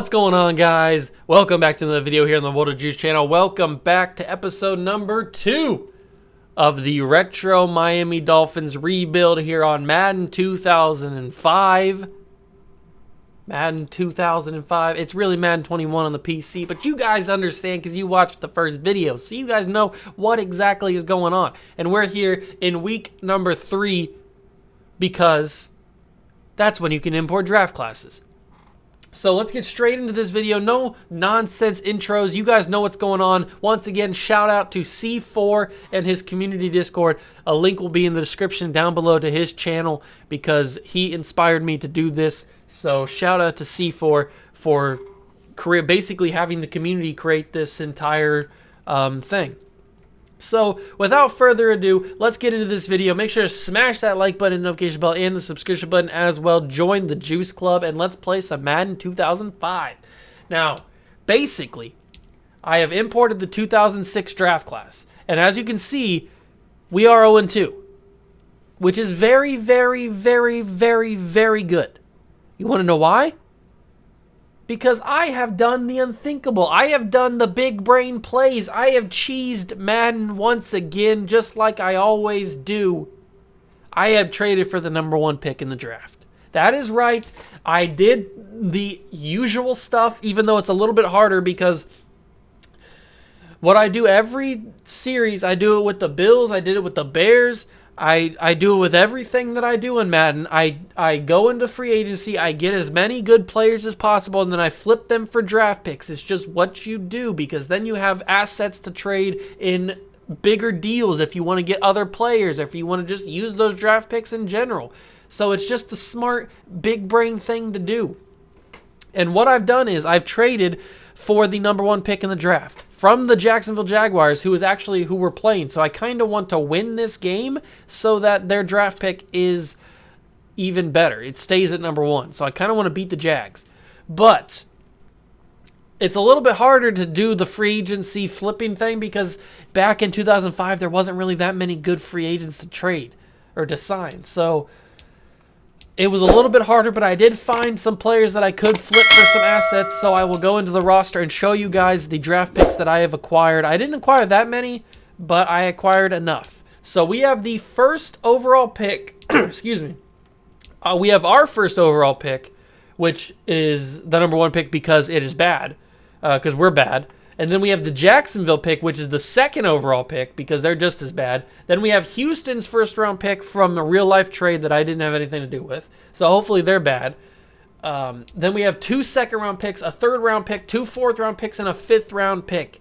What's going on, guys? Welcome back to another video here on the World of Juice channel. Welcome back to episode number 2 of the Retro Miami Dolphins rebuild here on Madden 2005. Madden 2005. It's really Madden 21 on the PC, but you guys understand because you watched the first video, so you guys know what exactly is going on. And we're here in week number 3 because that's when you can import draft classes. So let's get straight into this video. No nonsense intros. You guys know what's going on. Once again, shout out to C4 and his community Discord. A link will be in the description down below to his channel because he inspired me to do this. So shout out to C4 for basically having the community create this entire thing. So without further ado, let's get into this video. Make sure to smash that like button, notification bell, and the subscription button as well. Join the Juice Club, and let's play some Madden 2005. Now, basically, I have imported the 2006 draft class. And as you can see, we are 0-2, which is very, very, very, very, very good. You want to know why? Because I have done the unthinkable. I have done the big brain plays. I have cheesed Madden once again, just like I always do. I have traded for the #1 pick in the draft. That is right. I did the usual stuff, even though it's a little bit harder because what I do every series, I do it with the Bills, I did it with the Bears, I do it with everything that I do in Madden. I go into free agency, I get as many good players as possible, and then I flip them for draft picks. It's just what you do because then you have assets to trade in bigger deals if you want to get other players, or if you want to just use those draft picks in general. So it's just the smart, big brain thing to do. And what I've done is I've traded for the #1 pick in the draft from the Jacksonville Jaguars, who were playing. So I kind of want to win this game so that their draft pick is even better. It stays at #1. So I kind of want to beat the Jags. But it's a little bit harder to do the free agency flipping thing because back in 2005, there wasn't really that many good free agents to trade or to sign. So it was a little bit harder, but I did find some players that I could flip for some assets, so I will go into the roster and show you guys the draft picks that I have acquired. I didn't acquire that many, but I acquired enough. So we have the first overall pick. Excuse me. We have our first overall pick, which is the #1 pick because it is bad, because we're bad. And then we have the Jacksonville pick, which is the second overall pick because they're just as bad. Then we have Houston's first-round pick from a real-life trade that I didn't have anything to do with. So hopefully they're bad. Then we have 2 second-round picks, a third-round pick, 2 fourth-round picks, and a fifth-round pick.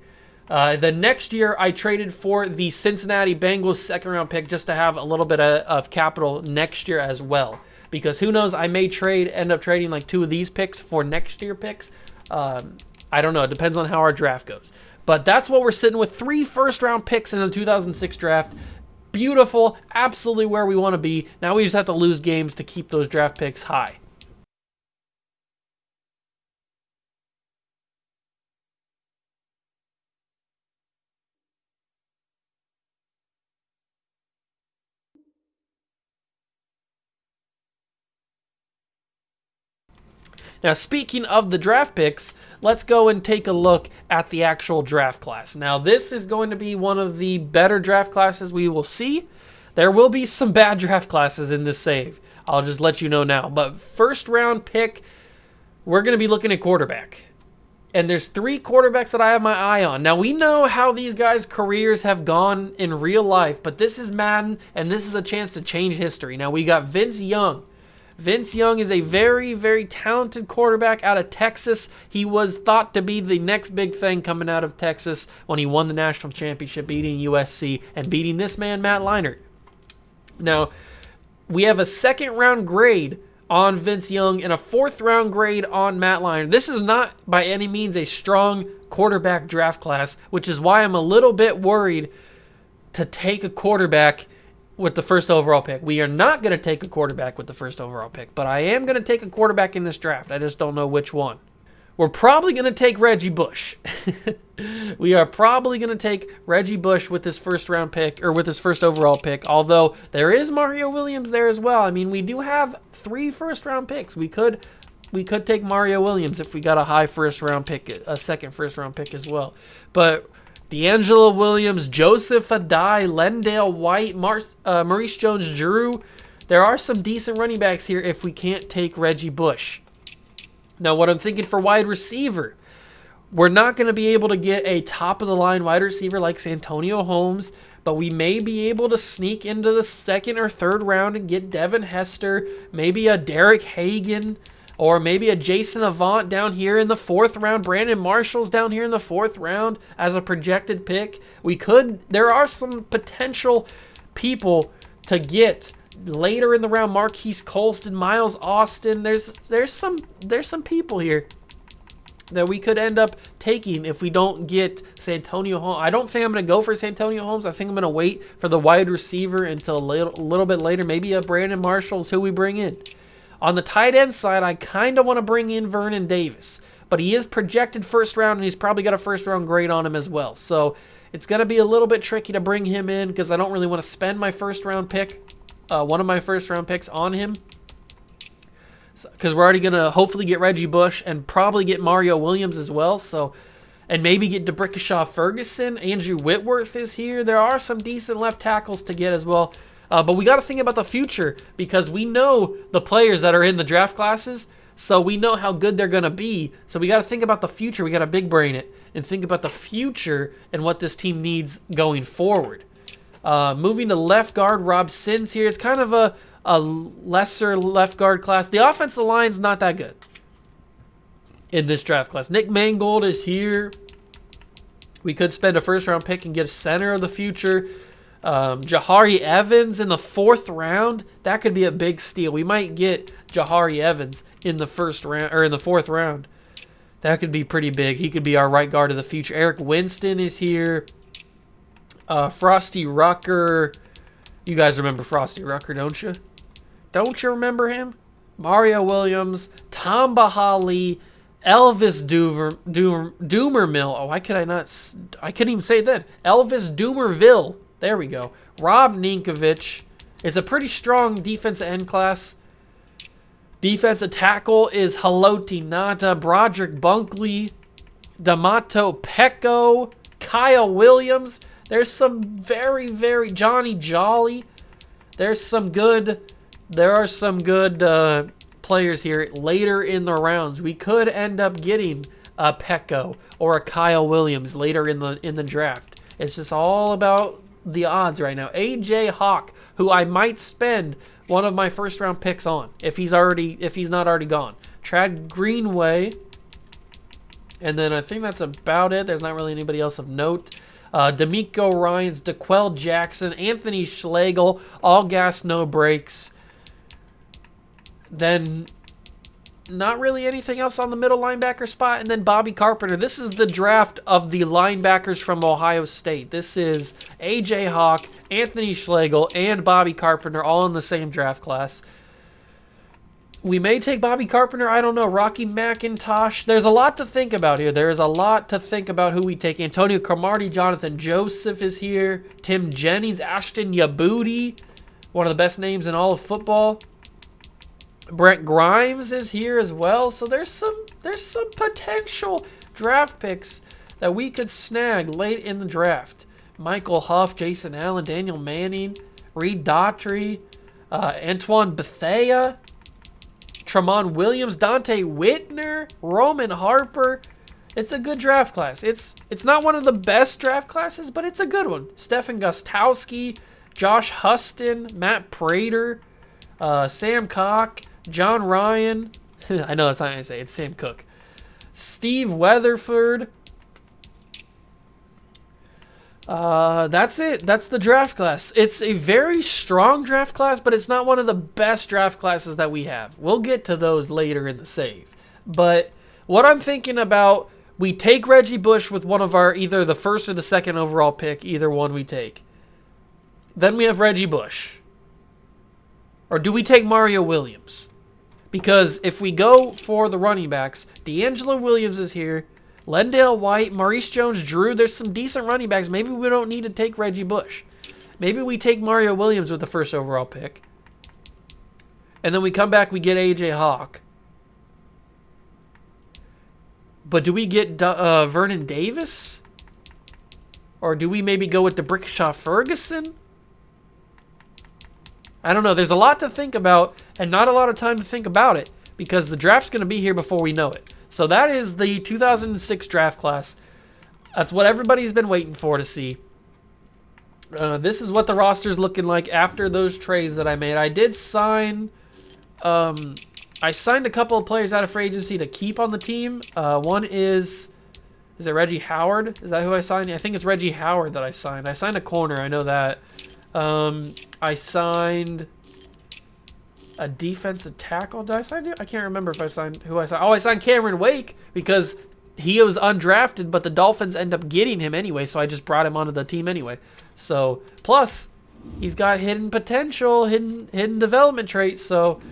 The next year, I traded for the Cincinnati Bengals second-round pick just to have a little bit of capital next year as well. Because who knows, I may end up trading like 2 of these picks for next year picks. I don't know. It depends on how our draft goes. But that's what we're sitting with. 3 first-round picks in the 2006 draft. Beautiful. Absolutely where we want to be. Now we just have to lose games to keep those draft picks high. Now, speaking of the draft picks, let's go and take a look at the actual draft class. Now, this is going to be one of the better draft classes we will see. There will be some bad draft classes in this save. I'll just let you know now. But first round pick, we're going to be looking at quarterback. And there's 3 quarterbacks that I have my eye on. Now, we know how these guys' careers have gone in real life, but this is Madden, and this is a chance to change history. Now, we got Vince Young. Vince Young is a very, very talented quarterback out of Texas. He was thought to be the next big thing coming out of Texas when he won the national championship, beating USC and beating this man, Matt Leinart. Now, we have a second-round grade on Vince Young and a fourth-round grade on Matt Leinart. This is not by any means a strong quarterback draft class, which is why I'm a little bit worried to take a quarterback with the first overall pick. We are not going to take a quarterback with the first overall pick, but I am going to take a quarterback in this draft. I just don't know which one. We're probably going to take Reggie Bush. We are probably going to take Reggie Bush with this first round pick, or with his first overall pick, although there is Mario Williams there as well. I mean, we do have 3 first round picks. We could we could take Mario Williams if we got a high first-round pick, a second first-round pick as well. But D'Angelo Williams, Joseph Adai, Lendale White, Maurice Jones-Drew. There are some decent running backs here if we can't take Reggie Bush. Now, what I'm thinking for wide receiver, we're not going to be able to get a top-of-the-line wide receiver like Santonio Holmes, but we may be able to sneak into the second or third round and get Devin Hester, maybe a Derek Hagan, or maybe a Jason Avant down here in the fourth round. Brandon Marshall's down here in the fourth round as a projected pick. There are some potential people to get later in the round. Marquise Colston, Miles Austin. There's some people here that we could end up taking if we don't get Santonio Holmes. I don't think I'm going to go for Santonio Holmes. I think I'm going to wait for the wide receiver until a little bit later. Maybe a Brandon Marshall's who we bring in. On the tight end side, I kind of want to bring in Vernon Davis, but he is projected first round, and he's probably got a first round grade on him as well. So it's going to be a little bit tricky to bring him in because I don't really want to spend my first round pick, one of my first round picks on him, because we're already going to hopefully get Reggie Bush and probably get Mario Williams as well. So, and maybe get DeBrickashaw Ferguson. Andrew Whitworth is here. There are some decent left tackles to get as well. But we got to think about the future because we know the players that are in the draft classes, so we know how good they're going to be. So we got to think about the future. We got to big brain it and think about the future and what this team needs going forward. Moving to left guard, Rob Sins here. It's kind of a lesser left guard class. The offensive line's not that good in this draft class. Nick Mangold is here. We could spend a first-round pick and get a center of the future. Jahari Evans in the fourth round. That could be a big steal. We might get Jahari Evans in the first round or in the fourth round. That could be pretty big. He could be our right guard of the future. Eric Winston is here. Frosty Rucker. You guys remember Frosty Rucker, don't you? Don't you remember him? Mario Williams, Tom Bahali, Elvis Doomermill. Oh, why could I not? I couldn't even say it then. Elvis Doomerville. There we go. Rob Ninkovich. It's a pretty strong defensive end class. Defensive tackle is Haloti Nata, Broderick Bunkley, D'Amato Pecco, Kyle Williams. There's some very, very Johnny Jolly. There are some good players here later in the rounds. We could end up getting a Pecco or a Kyle Williams later in the draft. It's just all about the odds right now. AJ Hawk, who I might spend one of my first round picks on if he's not already gone. Trad Greenway, and then I think that's about it. There's not really anybody else of note. D'Amico Ryans, DeQuell Jackson, Anthony Schlegel, all gas, no brakes. Then not really anything else on the middle linebacker spot. And then Bobby Carpenter. This is the draft of the linebackers from Ohio State. This is A.J. Hawk, Anthony Schlegel, and Bobby Carpenter all in the same draft class. We may take Bobby Carpenter. I don't know. Rocky McIntosh. There's a lot to think about here. There is a lot to think about who we take. Antonio Cromartie, Jonathan Joseph is here. Tim Jennings, Ashton Yabuti, one of the best names in all of football. Brent Grimes is here as well. So there's some potential draft picks that we could snag late in the draft. Michael Huff, Jason Allen, Daniel Manning, Reed Daughtry, Antoine Bethea, Tramon Williams, Dante Whitner, Roman Harper. It's a good draft class. It's not one of the best draft classes, but it's a good one. Stefan Gostowski, Josh Huston, Matt Prater, Sam Cock, John Ryan. I know that's not how I say it. It's Sam Cook. Steve Weatherford. That's it. That's the draft class. It's a very strong draft class, but it's not one of the best draft classes that we have. We'll get to those later in the save. But what I'm thinking about, we take Reggie Bush with one of our, either the first or the second overall pick, either one we take. Then we have Reggie Bush. Or do we take Mario Williams? Because if we go for the running backs, D'Angelo Williams is here, Lendale White, Maurice Jones-Drew, there's some decent running backs. Maybe we don't need to take Reggie Bush. Maybe we take Mario Williams with the first overall pick. And then we come back, we get A.J. Hawk. But do we get Vernon Davis? Or do we maybe go with the Brickshaw Ferguson? I don't know. There's a lot to think about and not a lot of time to think about it because the draft's going to be here before we know it. So that is the 2006 draft class. That's what everybody's been waiting for to see. This is what the roster's looking like after those trades that I made. I did sign... I signed a couple of players out of free agency to keep on the team. One is it Reggie Howard? Is that who I signed? I think it's Reggie Howard that I signed. I signed a corner, I know that. I signed a defensive tackle. Did I sign him? I can't remember if I signed who I signed. Oh, I signed Cameron Wake because he was undrafted, but the Dolphins end up getting him anyway, so I just brought him onto the team anyway. So, plus, he's got hidden potential, hidden development traits, so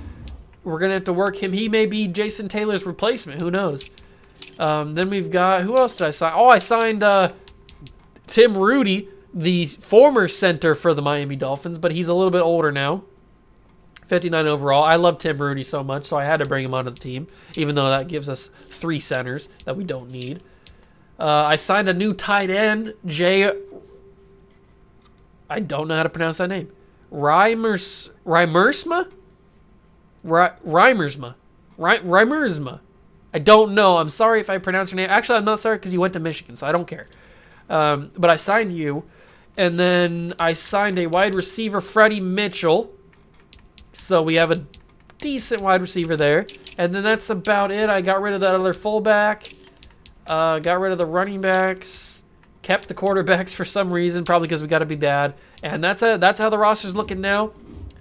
we're going to have to work him. He may be Jason Taylor's replacement. Who knows? Then we've got... Who else did I sign? Oh, I signed Tim Rudy, the former center for the Miami Dolphins, but he's a little bit older now. 59 overall. I love Tim Rudy so much, so I had to bring him onto the team, even though that gives us 3 centers that we don't need. I signed a new tight end, I don't know how to pronounce that name. Reimersma? I don't know. I'm sorry if I pronounce your name. Actually, I'm not sorry because you went to Michigan, so I don't care. But I signed you. And then I signed a wide receiver, Freddie Mitchell. So we have a decent wide receiver there. And then that's about it. I got rid of that other fullback. Got rid of the running backs. Kept the quarterbacks for some reason, probably because we got to be bad. And that's how the roster's looking now.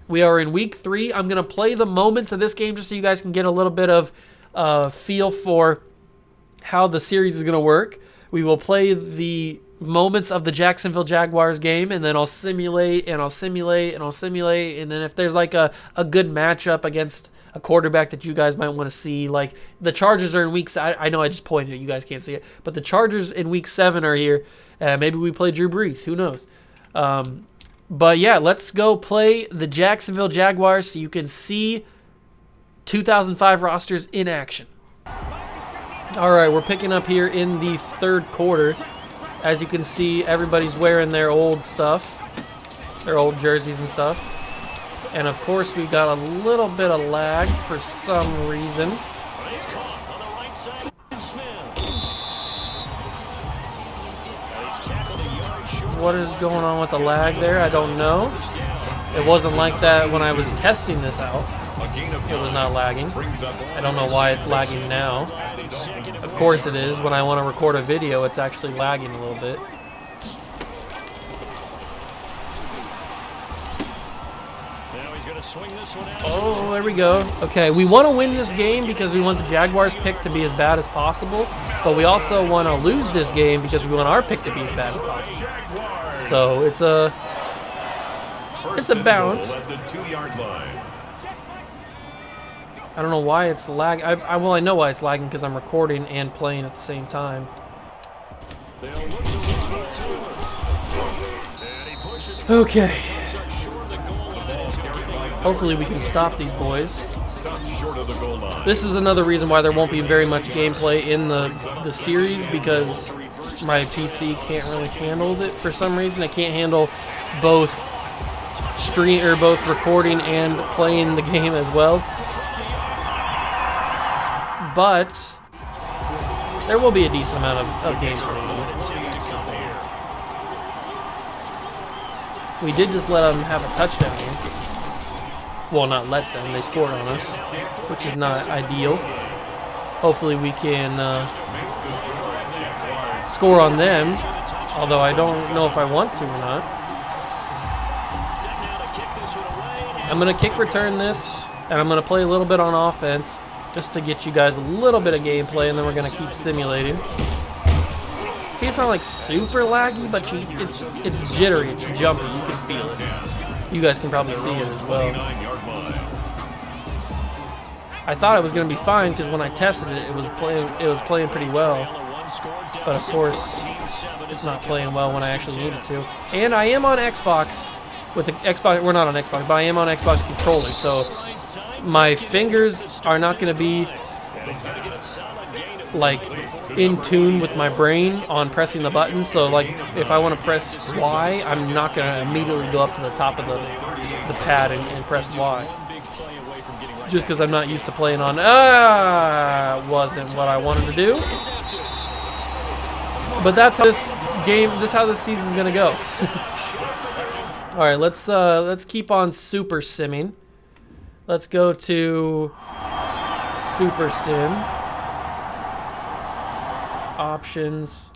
We are in week 3. I'm going to play the moments of this game just so you guys can get a little bit of feel for how the series is going to work. We will play the moments of the Jacksonville Jaguars game, and then I'll simulate, and I'll simulate, and I'll simulate. And then if there's like a good matchup against a quarterback that you guys might want to see, like the Chargers are in week... I know I just pointed it. You guys can't see it. But the Chargers in week 7 are here. Maybe we play Drew Brees. Who knows? But yeah, let's go play the Jacksonville Jaguars so you can see 2005 rosters in action. All right, we're picking up here in the 3rd quarter. As you can see, everybody's wearing their old stuff, their old jerseys and stuff. And of course, we've got a little bit of lag for some reason. What is going on with the lag there? I don't know. It wasn't like that when I was testing this out. It was not lagging. I don't know why it's lagging now. Of course it is. When I want to record a video, it's actually lagging a little bit. Oh, there we go. Okay, we want to win this game because we want the Jaguars pick to be as bad as possible, but we also want to lose this game because we want our pick to be as bad as possible. So it's a balance. I don't know why it's lagging. Well, I know why it's lagging because I'm recording and playing at the same time. Okay. Hopefully we can stop these boys. This is another reason why there won't be very much gameplay in the series, because my PC can't really handle it for some reason. I can't handle both both recording and playing the game as well. But there will be a decent amount of gameplay. We did just let them have a touchdown here. Well, not let them. They scored on us, which is not ideal. Hopefully we can score on them, although I don't know if I want to or not. I'm going to kick return this, and I'm going to play a little bit on offense just to get you guys a little bit of gameplay, and then we're going to keep simulating. See, it's not like super laggy, but it's jittery, it's jumpy. You can feel it. You guys can probably see it as well. I thought it was going to be fine because when I tested it, it was playing pretty well. But of course, it's not playing well when I actually need it to. And I am on Xbox with the Xbox. We're not on Xbox, but I am on Xbox controller, so my fingers are not going to be like in tune with my brain on pressing the button. So like if I want to press Y, I'm not going to immediately go up to the top of the pad and press Y. Just because I'm not used to playing on, wasn't what I wanted to do. But that's how this season's gonna go. All right, let's keep on super simming. Let's go to super sim options.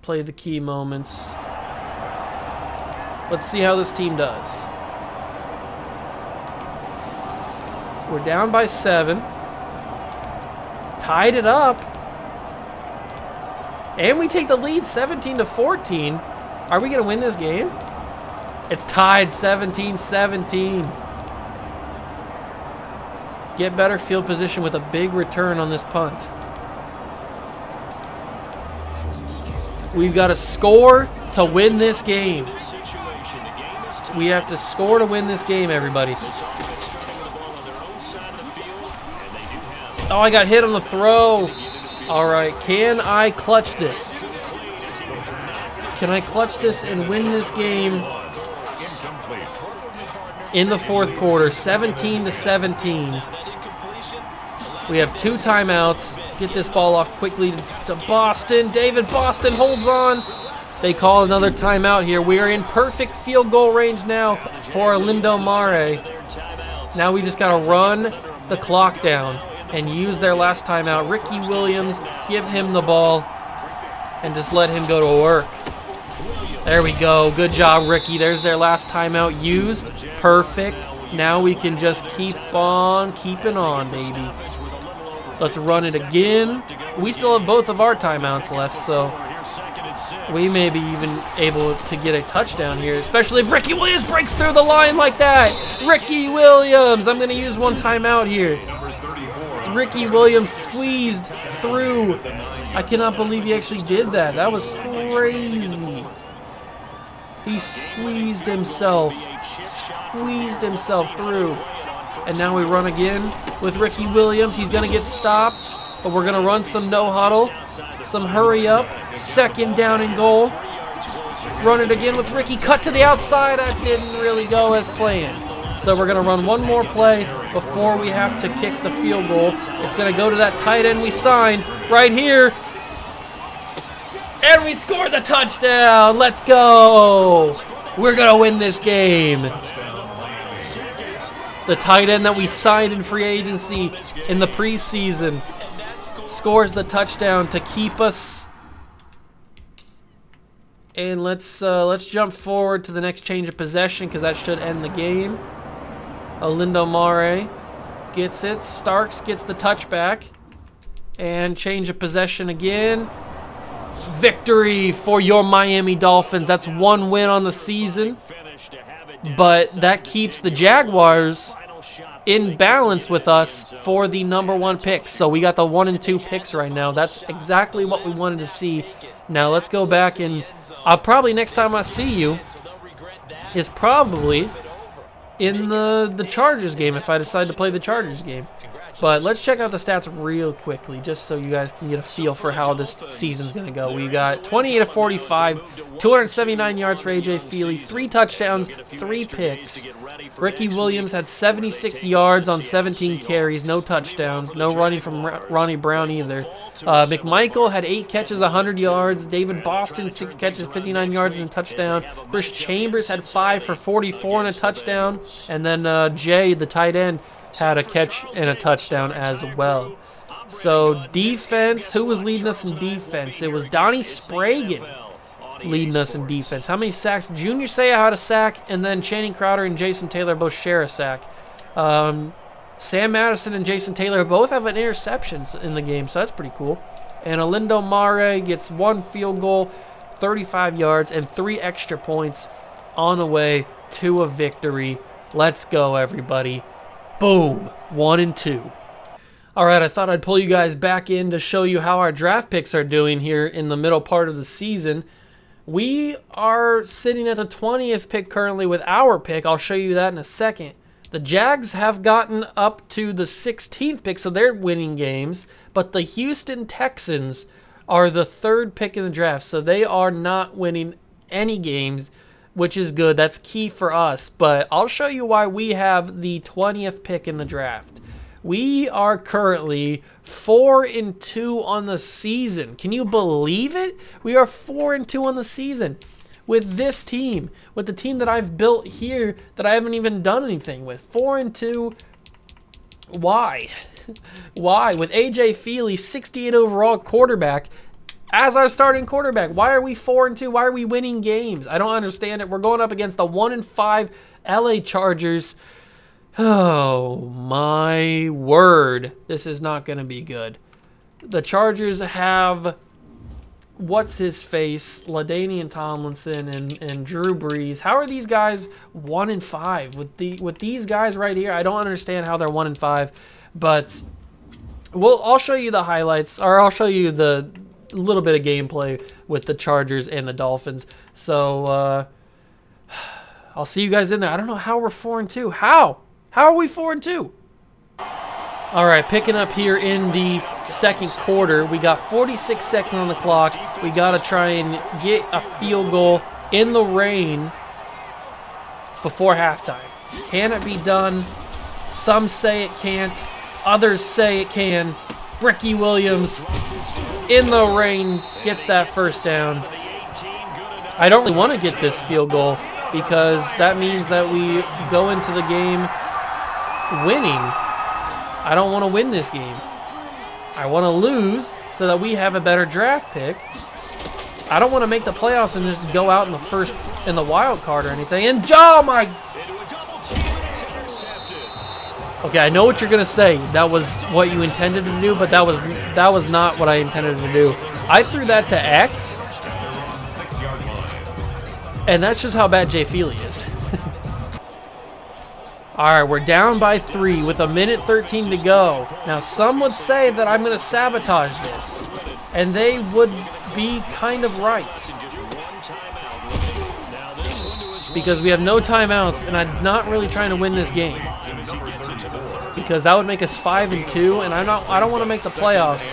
Play the key moments. Let's see how this team does. We're down by 7. Tied it up. And we take the lead 17-14. Are we going to win this game? It's tied 17-17. Get better field position with a big return on this punt. We've got to score to win this game. We have to score to win this game, everybody. Oh, I got hit on the throw. All right, can I clutch this? Can I clutch this and win this game in the fourth quarter, 17-17? We have 2 timeouts. Get this ball off quickly to Boston. David Boston holds on. They call another timeout here. We are in perfect field goal range now for Lindo Mare. Now we just got to run the clock down and use their last timeout. Ricky Williams, give him the ball and just let him go to work. There we go. Good job, Ricky. There's their last timeout used. Perfect. Now we can just keep on keeping on, baby. Let's run it again. We still have both of our timeouts left, so we may be even able to get a touchdown here, especially if Ricky Williams breaks through the line like that. Ricky Williams. I'm going to use one timeout here. Ricky Williams squeezed through. I cannot believe he actually did that. That was crazy. He squeezed himself through. And now we run again with Ricky Williams. He's going to get stopped, but we're going to run some no huddle, some hurry up, 2nd down and goal. Run it again with Ricky. Cut to the outside. That didn't really go as planned. So we're going to run one more play before we have to kick the field goal. It's going to go to that tight end we signed right here. And we scored the touchdown. Let's go. We're going to win this game. The tight end that we signed in free agency in the preseason scores the touchdown to keep us. And let's jump forward to the next change of possession because that should end the game. Lindo Mare gets it. Starks gets the touchback. And change of possession again. Victory for your Miami Dolphins. That's 1 win on the season. But that keeps the Jaguars in balance with us for the #1 pick. So we got the 1 and 2 picks right now. That's exactly what we wanted to see. Now let's go back and I'll probably next time I see you is probably in the Chargers game if I decide to play the Chargers game. But let's check out the stats real quickly just so you guys can get a feel for how this season's going to go. We got 28-45, 279 yards for A.J. Feely, 3 touchdowns, 3 picks. Ricky Williams had 76 yards on 17 carries, no touchdowns, no running from Ronnie Brown either. McMichael had 8 catches, 100 yards. David Boston, 6 catches, 59 yards and a touchdown. Chris Chambers had 5 for 44 and a touchdown. And then Jay, the tight end, had a catch and a touchdown as well. So defense, who was leading us in defense? It was Donnie Spragan leading us in defense. How many sacks? Junior Seau had a sack, and then Channing Crowder and Jason Taylor both share a sack. Sam Madison and Jason Taylor both have an interceptions in the game, so that's pretty cool. And Lindo Mare gets 1 field goal, 35 yards, and 3 extra points on the way to a victory. Let's go, everybody. Boom, 1 and 2. All right, I thought I'd pull you guys back in to show you how our draft picks are doing here in the middle part of the season. We are sitting at the 20th pick currently with our pick. I'll show you that in a second. The Jags have gotten up to the 16th pick, so they're winning games. But the Houston Texans are the 3rd pick in the draft, so they are not winning any games, which is good. That's key for us. But I'll show you why we have the 20th pick in the draft. We are currently 4-2 on the season. Can you believe it? We are 4-2 on the season with this team, with the team that I've built here that I haven't even done anything with. 4-2. Why? Why? With A.J. Feely, 68 overall quarterback, as our starting quarterback. Why are we 4-2? Why are we winning games? I don't understand it. We're going up against the 1-5 LA Chargers. Oh, my word. This is not going to be good. The Chargers have, what's his face, LaDainian Tomlinson and Drew Brees. How are these guys 1-5? With these guys right here, I don't understand how they're 1-5. But I'll show you the highlights, or I'll show you the little bit of gameplay with the Chargers and the Dolphins. So I'll see you guys in there. I don't know how we're 4-2. How are we 4-2? All right, picking up here in the second quarter. We got 46 seconds on the clock. We got to try and get a field goal in the rain before halftime. Can it be done? Some say it can't. Others say it can. Ricky Williams in the rain gets that first down. I don't really want to get this field goal because that means that we go into the game winning. I don't want to win this game. I want to lose so that we have a better draft pick. I don't want to make the playoffs and just go out in the wild card or anything. And oh my! Okay, I know what you're gonna say. That was what you intended to do, but that was not what I intended to do. I threw that to X, and that's just how bad Jay Feely is. All right, we're down by 3 with 1:13 to go. Now, some would say that I'm gonna sabotage this, and they would be kind of right. Because we have no timeouts, and I'm not really trying to win this game. Because that would make us 5-2, and I don't want to make the playoffs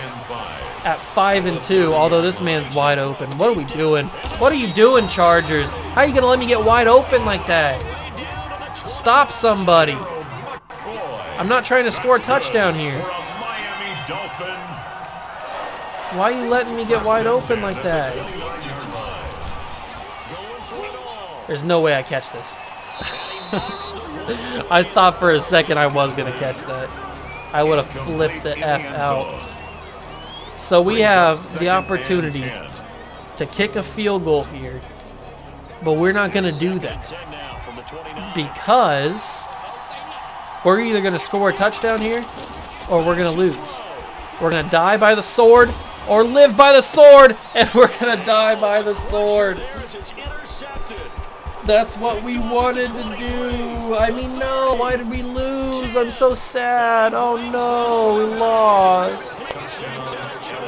at 5-2. Although this man's wide open. What are we doing? What are you doing, Chargers? How are you gonna let me get wide open like that? Stop somebody! I'm not trying to score a touchdown here. Why are you letting me get wide open like that? There's no way I catch this. I thought for a second I was going to catch that. I would have flipped the F out. So we have the opportunity to kick a field goal here. But we're not going to do that. Because we're either going to score a touchdown here or we're going to lose. We're going to die by the sword or live by the sword. And we're going to die by the sword. That's what we wanted to do. I mean, no. Why did we lose? I'm so sad. Oh, no. We lost.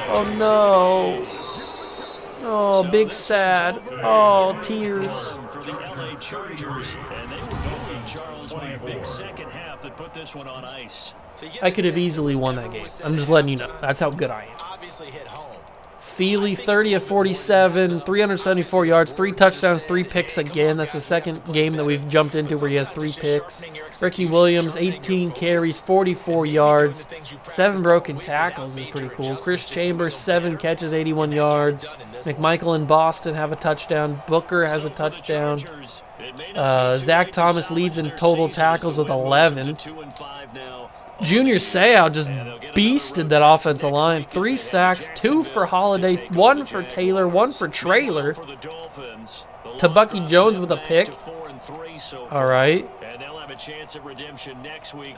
Oh, no. Oh, big sad. Oh, tears. I could have easily won that game. I'm just letting you know. That's how good I am. Feely, 30 of 47, 374 yards, 3 touchdowns, 3 picks again. That's the second game that we've jumped into where he has 3 picks. Ricky Williams, 18 carries, 44 yards, 7 broken tackles is pretty cool. Chris Chambers, 7 catches, 81 yards. McMichael and Boston have a touchdown. Booker has a touchdown. Zach Thomas leads in total tackles with 11. Junior Seau just beasted that offensive line. 3 sacks, 2 for Holiday, 1 for Taylor, 1 for Traylor. To Bucky Jones with a pick. All right.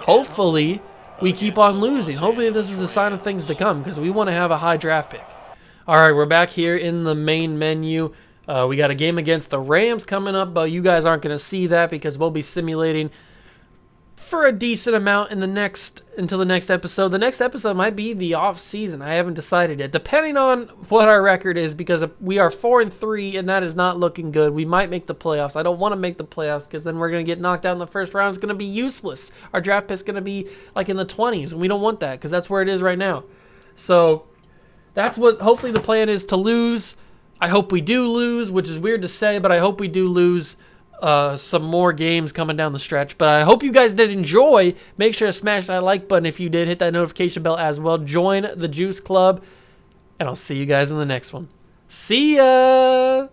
Hopefully, we keep on losing. Hopefully, this is a sign of things to come because we want to have a high draft pick. All right, we're back here in the main menu. We got a game against the Rams coming up, but you guys aren't going to see that because we'll be simulating for a decent amount in the next until the next episode. The next episode might be the off season. I haven't decided yet, depending on what our record is, because we are 4-3, and that is not looking good. We might make the playoffs. I don't want to make the playoffs because then we're going to get knocked out in the first round. It's going to be useless. Our draft pick's going to be like in the 20s, and we don't want that because that's where it is right now. So that's what hopefully the plan is, to lose. I hope we do lose, which is weird to say, but I hope we do lose some more games coming down the stretch. But I hope you guys did enjoy. Make sure to smash that like button if you did. Hit that notification bell as well. Join the Juice Club. And I'll see you guys in the next one. See ya!